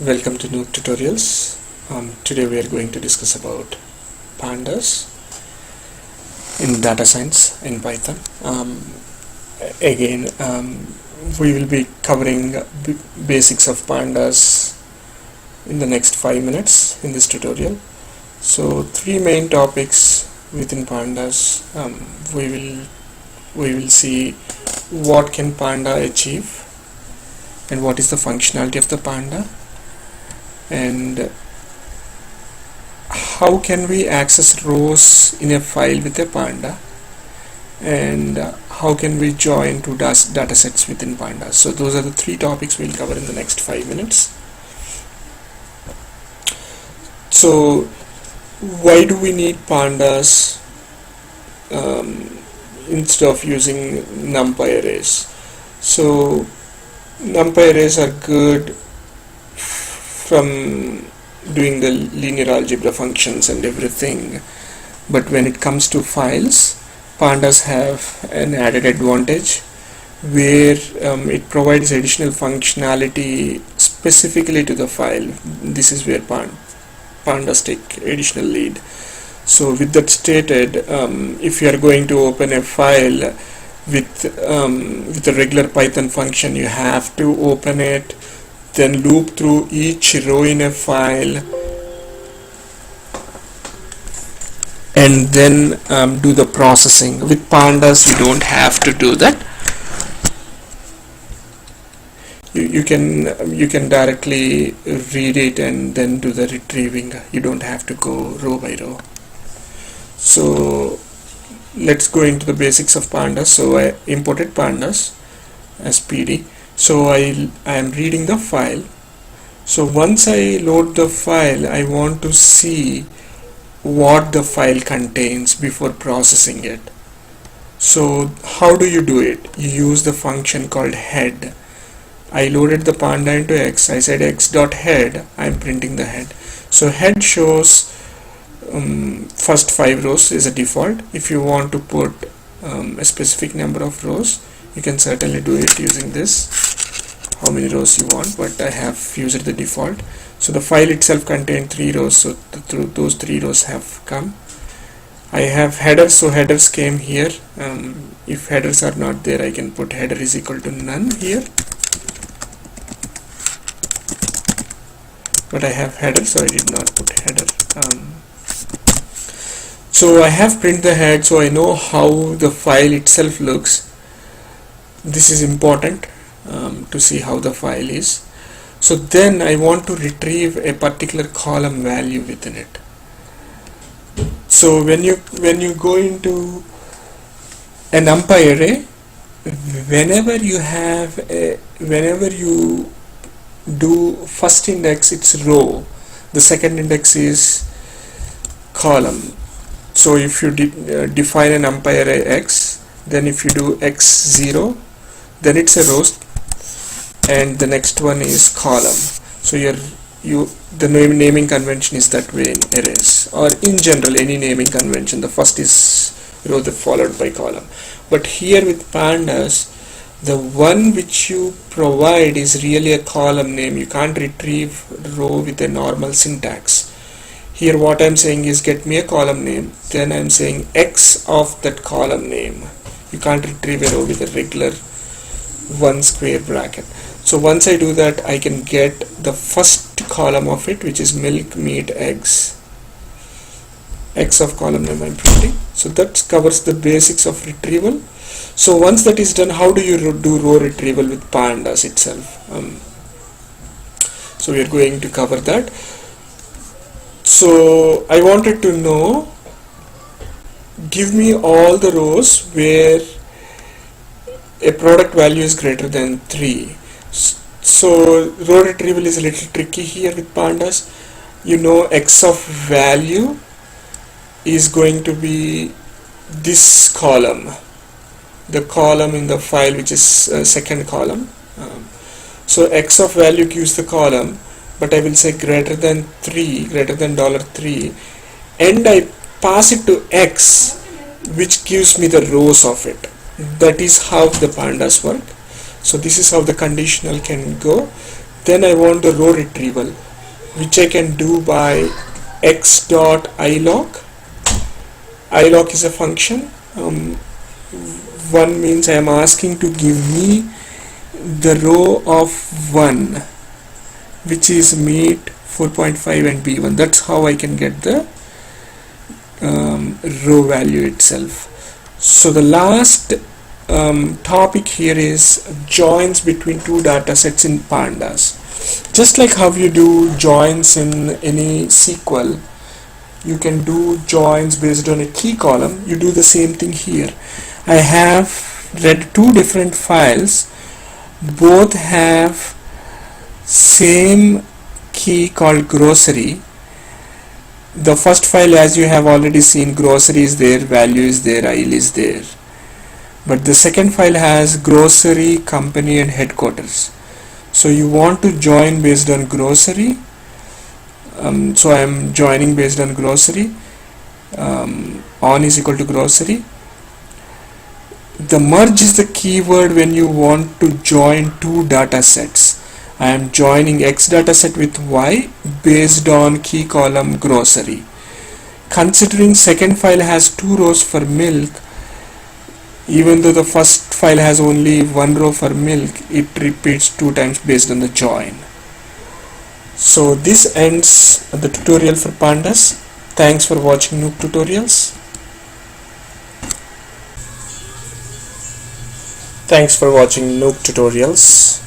Welcome to Noob Tutorials. Today we are going to discuss about pandas in data science in Python. Again, we will be covering basics of pandas in the next 5 minutes in this tutorial. So three main topics within pandas. We will see what can panda achieve and what is the functionality of the panda, and how can we access rows in a file with a panda, and how can we join two data sets within pandas. So those are the three topics we'll cover in the next 5 minutes. So why do we need pandas instead of using NumPy arrays? So NumPy arrays are good from doing the linear algebra functions and everything, but when it comes to files, pandas have an added advantage where it provides additional functionality specifically to the file. This is where pandas take additional lead. So with that stated, if you are going to open a file with a regular Python function, you have to open it, then loop through each row in a file, and then do the processing. With pandas you don't have to do that. You can directly read it and then do the retrieving. You don't have to go row by row. So let's go into the basics of pandas. So I imported pandas as PD. So I am reading the file. So once I load the file, I want to see what the file contains before processing it. So how do you do it? You use the function called head. I loaded the panda into X. I said x.head. I'm printing the head. So head shows first 5 rows is a default. If you want to put a specific number of rows, you can certainly do it using this, how many rows you want, but I have used the default. So the file itself contained 3 rows, so those 3 rows have come. I have headers, so headers came here. If headers are not there, I can put header is equal to none here, but I have header, so I did not put header. So I have print the head, so I know how the file itself looks. This is important to see how the file is. So then I want to retrieve a particular column value within it. So when you go into a NumPy array, whenever you do first index, it's row, the second index is column. So if you define an NumPy array X, then if you do X0, then it's a row, and the next one is column. So the naming convention is that way in arrays, or in general any naming convention. The first is row, followed by column. But here with pandas, the one which you provide is really a column name. You can't retrieve row with a normal syntax. Here what I'm saying is get me a column name, then I'm saying X of that column name. You can't retrieve a row with a regular 1 square bracket. So once I do that, I can get the first column of it, which is milk, meat, eggs. X of column name I'm printing. So that covers the basics of retrieval. So once that is done, how do you do row retrieval with pandas itself? So we are going to cover that. So I wanted to know, give me all the rows where a product value is greater than 3. So row retrieval is a little tricky here with pandas. You know, X of value is going to be this column, the column in the file which is second column. So X of value gives the column, but I will say greater than 3, greater than $3, and I pass it to X, which gives me the rows of it. That is how the pandas work. So this is how the conditional can go. Then I want the row retrieval, which I can do by x.ilog. Ilog is a function. One means I am asking to give me the row of 1, which is meet 4.5 and b1. That's how I can get the row value itself. So the last topic here is joins between two data sets in Pandas. Just like how you do joins in any SQL, you can do joins based on a key column. You do the same thing here. I have read two different files, both have same key called grocery. The first file, as you have already seen, grocery is there, value is there, aisle is there. But the second file has grocery, company and headquarters. So you want to join based on grocery. So I am joining based on grocery. On is equal to grocery. The merge is the keyword when you want to join two data sets. I am joining X data set with Y based on key column grocery. Considering second file has two rows for milk, even though the first file has only one row for milk, it repeats two times based on the join. So this ends the tutorial for Pandas. Thanks for watching Noob Tutorials. Thanks for watching Noob Tutorials.